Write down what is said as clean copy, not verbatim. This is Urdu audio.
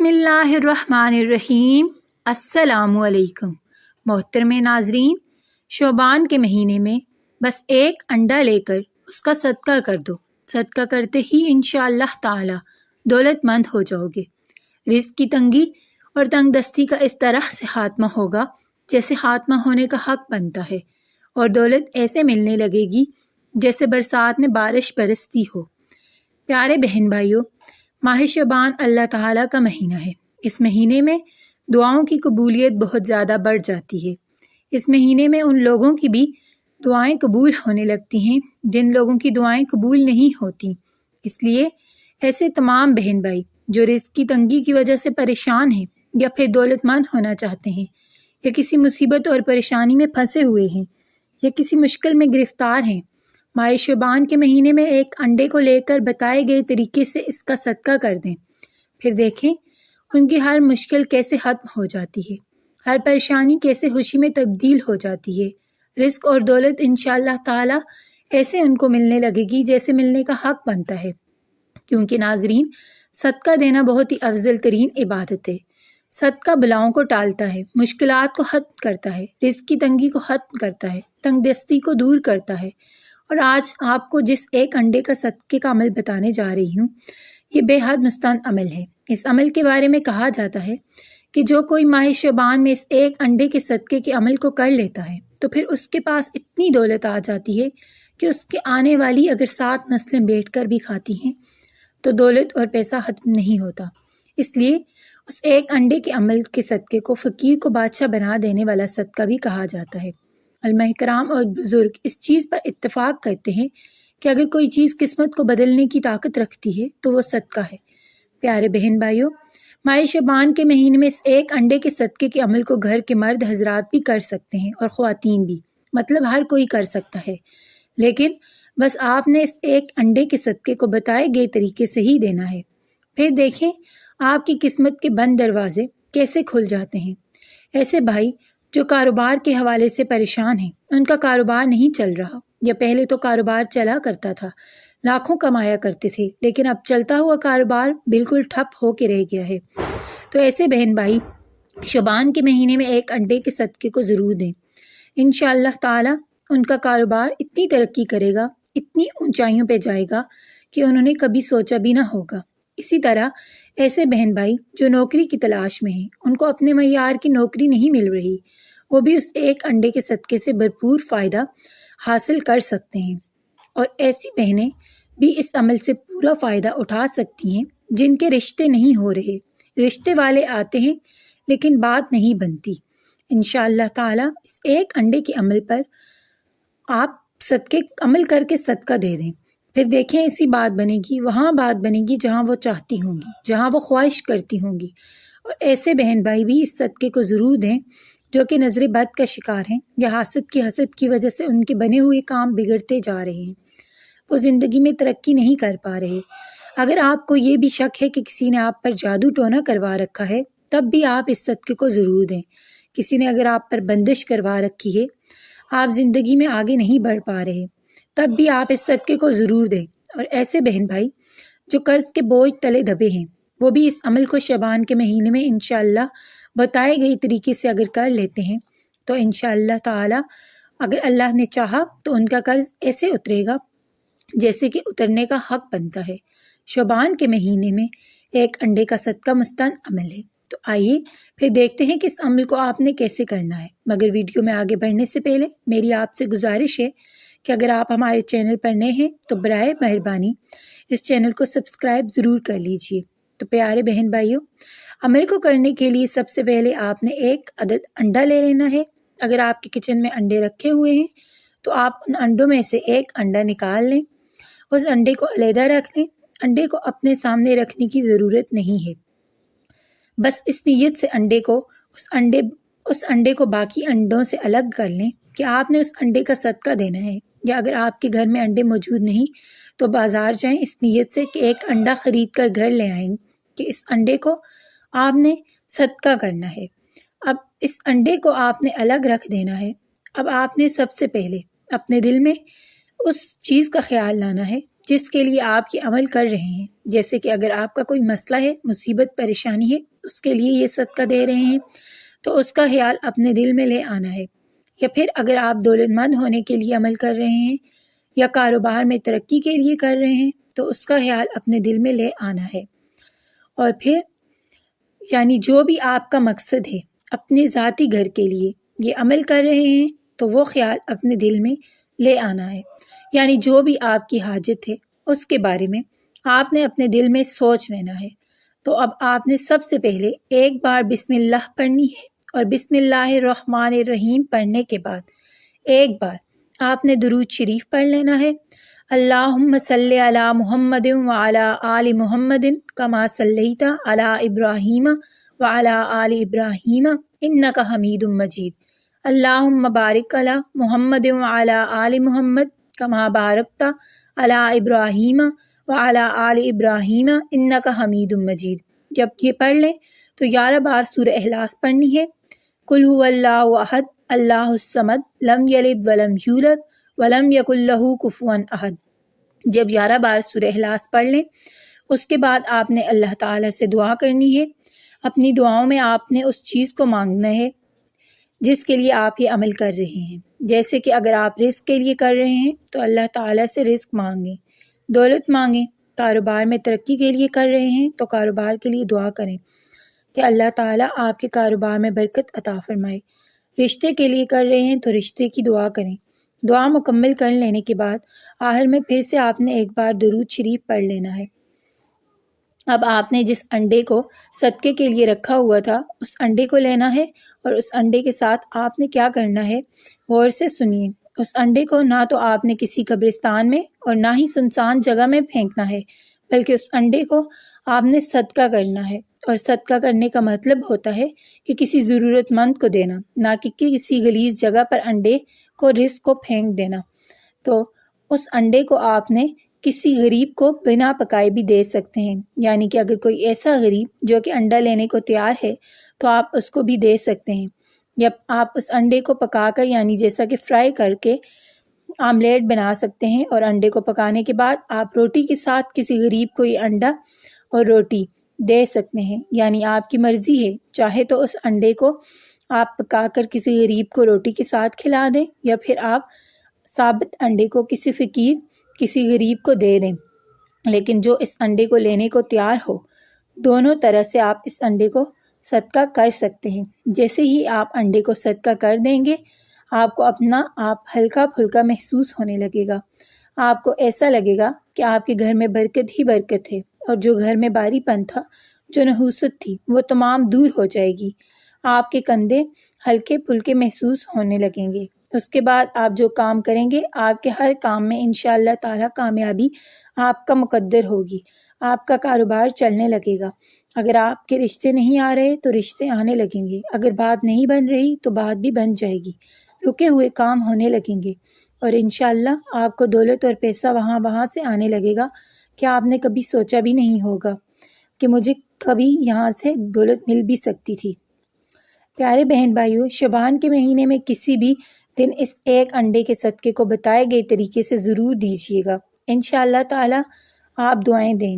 بسم اللہ الرحمن الرحیم۔ السلام علیکم محترم ناظرین، شعبان کے مہینے میں بس ایک انڈا لے کر اس کا صدقہ کر دو۔ صدقہ کرتے ہی انشاءاللہ تعالی دولت مند ہو جاؤ گے۔ رزق کی تنگی اور تنگ دستی کا اس طرح سے خاتمہ ہوگا جیسے خاتمہ ہونے کا حق بنتا ہے، اور دولت ایسے ملنے لگے گی جیسے برسات میں بارش برستی ہو۔ پیارے بہن بھائیوں، ماہ شعبان اللہ تعالیٰ کا مہینہ ہے۔ اس مہینے میں دعاؤں کی قبولیت بہت زیادہ بڑھ جاتی ہے۔ اس مہینے میں ان لوگوں کی بھی دعائیں قبول ہونے لگتی ہیں جن لوگوں کی دعائیں قبول نہیں ہوتی۔ اس لیے ایسے تمام بہن بھائی جو رزق کی تنگی کی وجہ سے پریشان ہیں، یا پھر دولت مند ہونا چاہتے ہیں، یا کسی مصیبت اور پریشانی میں پھنسے ہوئے ہیں، یا کسی مشکل میں گرفتار ہیں، ماہ شعبان کے مہینے میں ایک انڈے کو لے کر بتائے گئے طریقے سے اس کا صدقہ کر دیں۔ پھر دیکھیں ان کی ہر مشکل کیسے ختم ہو جاتی ہے، ہر پریشانی کیسے خوشی میں تبدیل ہو جاتی ہے۔ رزق اور دولت انشاءاللہ تعالی ایسے ان کو ملنے لگے گی جیسے ملنے کا حق بنتا ہے، کیونکہ ناظرین، صدقہ دینا بہت ہی افضل ترین عبادت ہے۔ صدقہ بلاؤں کو ٹالتا ہے، مشکلات کو ختم کرتا ہے، رزق کی تنگی کو ختم کرتا ہے، تنگ دستی کو دور کرتا ہے۔ اور آج آپ کو جس ایک انڈے کا صدقے کا عمل بتانے جا رہی ہوں، یہ بے حد مستند عمل ہے۔ اس عمل کے بارے میں کہا جاتا ہے کہ جو کوئی ماہ شعبان میں اس ایک انڈے کے صدقے کے عمل کو کر لیتا ہے تو پھر اس کے پاس اتنی دولت آ جاتی ہے کہ اس کے آنے والی اگر 7 نسلیں بیٹھ کر بھی کھاتی ہیں تو دولت اور پیسہ ختم نہیں ہوتا۔ اس لیے اس ایک انڈے کے عمل کے صدقے کو فقیر کو بادشاہ بنا دینے والا صدقہ بھی کہا جاتا ہے۔ علماء کرام اور بزرگ اس چیز پر اتفاق کرتے ہیں کہ اگر کوئی چیز قسمت کو بدلنے کی طاقت رکھتی ہے تو وہ صدقہ ہے۔ پیارے بہن بھائیوں، ماہ شعبان کے مہینے میں اس ایک انڈے کے صدقے کے عمل کو گھر کے مرد حضرات بھی کر سکتے ہیں اور خواتین بھی، مطلب ہر کوئی کر سکتا ہے، لیکن بس آپ نے اس ایک انڈے کے صدقے کو بتائے گئے طریقے سے ہی دینا ہے۔ پھر دیکھیں آپ کی قسمت کے بند دروازے کیسے کھل جاتے ہیں۔ ایسے بھائی جو کاروبار کے حوالے سے پریشان ہیں، ان کا کاروبار نہیں چل رہا، یا پہلے تو کاروبار چلا کرتا تھا، لاکھوں کمایا کرتے تھے، لیکن اب چلتا ہوا کاروبار بالکل ٹھپ ہو کے رہ گیا ہے، تو ایسے بہن بھائی شعبان کے مہینے میں ایک انڈے کے صدقے کو ضرور دیں۔ انشاءاللہ تعالی ان کا کاروبار اتنی ترقی کرے گا، اتنی اونچائیوں پہ جائے گا کہ انہوں نے کبھی سوچا بھی نہ ہوگا۔ اسی طرح ایسے بہن بھائی جو نوکری کی تلاش میں ہیں، ان کو اپنے معیار کی نوکری نہیں مل رہی، وہ بھی اس ایک انڈے کے صدقے سے بھرپور فائدہ حاصل کر سکتے ہیں۔ اور ایسی بہنیں بھی اس عمل سے پورا فائدہ اٹھا سکتی ہیں جن کے رشتے نہیں ہو رہے، رشتے والے آتے ہیں لیکن بات نہیں بنتی۔ انشاءاللہ تعالی اس ایک انڈے کے عمل پر آپ صدقے عمل کر کے صدقہ دے دیں، پھر دیکھیں ایسی بات بنے گی، وہاں بات بنے گی جہاں وہ چاہتی ہوں گی، جہاں وہ خواہش کرتی ہوں گی۔ اور ایسے بہن بھائی بھی اس صدقے کو ضرور دیں جو کہ نظر بد کا شکار ہیں، یا حسد کی وجہ سے ان کے بنے ہوئے کام بگڑتے جا رہے ہیں، وہ زندگی میں ترقی نہیں کر پا رہے۔ اگر آپ کو یہ بھی شک ہے کہ کسی نے آپ پر جادو ٹونا کروا رکھا ہے، تب بھی آپ اس صدقے کو ضرور دیں۔ کسی نے اگر آپ پر بندش کروا رکھی ہے، آپ زندگی میں آگے نہیں بڑھ پا رہے، تب بھی آپ اس صدقے کو ضرور دیں۔ اور ایسے بہن بھائی جو قرض کے بوجھ تلے دبے ہیں، وہ بھی اس عمل کو شعبان کے مہینے میں انشاءاللہ بتائے گئے طریقے سے اگر کر لیتے ہیں تو انشاءاللہ تعالی اگر اللہ نے چاہا تو ان کا قرض ایسے اترے گا جیسے کہ اترنے کا حق بنتا ہے۔ شعبان کے مہینے میں ایک انڈے کا صدقہ مستند عمل ہے، تو آئیے پھر دیکھتے ہیں کہ اس عمل کو آپ نے کیسے کرنا ہے۔ مگر ویڈیو میں آگے بڑھنے سے پہلے میری آپ سے گزارش ہے کہ اگر آپ ہمارے چینل پر نئے ہیں تو برائے مہربانی اس چینل کو سبسکرائب ضرور کر لیجئے۔ تو پیارے بہن بھائیوں، عمل کو کرنے کے لیے سب سے پہلے آپ نے 1 عدد انڈا لے لینا ہے۔ اگر آپ کے کچن میں انڈے رکھے ہوئے ہیں تو آپ ان انڈوں میں سے 1 انڈا نکال لیں، اس انڈے کو علیحدہ رکھ لیں۔ انڈے کو اپنے سامنے رکھنے کی ضرورت نہیں ہے، بس اس نیت سے اس انڈے کو باقی انڈوں سے الگ کر لیں کہ آپ نے اس انڈے کا صدقہ دینا ہے، یا اگر آپ کے گھر میں انڈے موجود نہیں تو بازار جائیں اس نیت سے کہ 1 انڈا خرید کر گھر لے آئیں کہ اس انڈے کو آپ نے صدقہ کرنا ہے۔ اب اس انڈے کو آپ نے الگ رکھ دینا ہے۔ اب آپ نے سب سے پہلے اپنے دل میں اس چیز کا خیال لانا ہے جس کے لیے آپ یہ عمل کر رہے ہیں، جیسے کہ اگر آپ کا کوئی مسئلہ ہے، مصیبت پریشانی ہے، اس کے لیے یہ صدقہ دے رہے ہیں تو اس کا خیال اپنے دل میں لے آنا ہے۔ یا پھر اگر آپ دولت مند ہونے کے لیے عمل کر رہے ہیں یا کاروبار میں ترقی کے لیے کر رہے ہیں تو اس کا خیال اپنے دل میں لے آنا ہے۔ اور پھر یعنی جو بھی آپ کا مقصد ہے اپنے ذاتی گھر کے لیے یہ عمل کر رہے ہیں تو وہ خیال اپنے دل میں لے آنا ہے، یعنی جو بھی آپ کی حاجت ہے اس کے بارے میں آپ نے اپنے دل میں سوچ لینا ہے۔ تو اب آپ نے سب سے پہلے ایک بار بسم اللہ پڑھنی ہے، اور بسم اللہ الرحمن الرحیم پڑھنے کے بعد ایک بار آپ نے درود شریف پڑھ لینا ہے۔ اللہم صلی علی محمد وعلی آل محمد کما صلیت علی ابراہیم وعلی آل ابراہیم انک حمید مجید۔ اللہم بارک علی محمد وعلی آل محمد کما بارکت علی ابراہیم وعلی آل ابراہیم انک حمید مجید۔ جب یہ پڑھ لیں تو 11 بار سورہ اخلاص پڑھنی ہے۔ قل هو اللہ احد اللہ الصمد لم یلد ولم یولد ولم یکن لہ کفوا احد۔ جب 11 بار سورہ اخلاص پڑھ لیں اس کے بعد آپ نے اللہ تعالیٰ سے دعا کرنی ہے۔ اپنی دعاؤں میں آپ نے اس چیز کو مانگنا ہے جس کے لیے آپ یہ عمل کر رہے ہیں، جیسے کہ اگر آپ رزق کے لیے کر رہے ہیں تو اللہ تعالیٰ سے رزق مانگیں، دولت مانگیں۔ کاروبار میں ترقی کے لیے کر رہے ہیں تو کاروبار کے لیے دعا کریں کہ اللہ تعالیٰ آپ کے کاروبار میں برکت عطا فرمائے۔ رشتے کے لیے کر رہے ہیں تو رشتے کی دعا کریں۔ دعا مکمل کر لینے کے بعد آخر میں پھر سے آپ نے ایک بار درود شریف پڑھ لینا ہے۔ اب آپ نے جس انڈے کو صدقے کے لیے رکھا ہوا تھا اس انڈے کو لینا ہے، اور اس انڈے کے ساتھ آپ نے کیا کرنا ہے غور سے سنیے۔ اس انڈے کو نہ تو آپ نے کسی قبرستان میں اور نہ ہی سنسان جگہ میں پھینکنا ہے، بلکہ اس انڈے کو آپ نے صدقہ کرنا ہے۔ اور صدقہ کرنے کا مطلب ہوتا ہے کہ کسی ضرورت مند کو دینا، نہ کہ کسی غلیظ جگہ پر انڈے کو رزق کو پھینک دینا۔ تو اس انڈے کو آپ نے کسی غریب کو بنا پکائے بھی دے سکتے ہیں، یعنی کہ اگر کوئی ایسا غریب جو کہ انڈا لینے کو تیار ہے تو آپ اس کو بھی دے سکتے ہیں، یا آپ اس انڈے کو پکا کر یعنی جیسا کہ فرائی کر کے آملیٹ بنا سکتے ہیں، اور انڈے کو پکانے کے بعد آپ روٹی کے ساتھ کسی غریب کو یہ انڈا اور روٹی دے سکتے ہیں، یعنی آپ کی مرضی ہے، چاہے تو اس انڈے کو آپ پکا کر کسی غریب کو روٹی کے ساتھ کھلا دیں، یا پھر آپ ثابت انڈے کو کسی فقیر کسی غریب کو دے دیں، لیکن جو اس انڈے کو لینے کو تیار ہو دونوں طرح سے آپ اس انڈے کو صدقہ کر سکتے ہیں۔ جیسے ہی آپ انڈے کو صدقہ کر دیں گے آپ کو اپنا آپ ہلکا پھلکا محسوس ہونے لگے گا، آپ کو ایسا لگے گا کہ آپ کے گھر میں برکت ہی برکت ہے، اور جو گھر میں باری پن تھا، جو نحوست تھی، وہ تمام دور ہو جائے گی۔ آپ کے کندھے ہلکے پھلکے محسوس ہونے لگیں گے۔ اس کے بعد آپ جو کام کریں گے آپ کے ہر کام میں انشاءاللہ تعالیٰ کامیابی آپ کا مقدر ہوگی، آپ کا کاروبار چلنے لگے گا۔ اگر آپ کے رشتے نہیں آ رہے تو رشتے آنے لگیں گے، اگر بات نہیں بن رہی تو بات بھی بن جائے گی، رکے ہوئے کام ہونے لگیں گے، اور انشاءاللہ آپ کو دولت اور پیسہ وہاں سے آنے لگے گا کہ آپ نے کبھی سوچا بھی نہیں ہوگا کہ مجھے کبھی یہاں سے دولت مل بھی سکتی تھی۔ پیارے بہن بھائیوں، شعبان کے مہینے میں کسی بھی دن اس ایک انڈے کے صدقے کو بتائے گئے طریقے سے ضرور دیجیے گا، انشاءاللہ تعالی آپ دعائیں دیں۔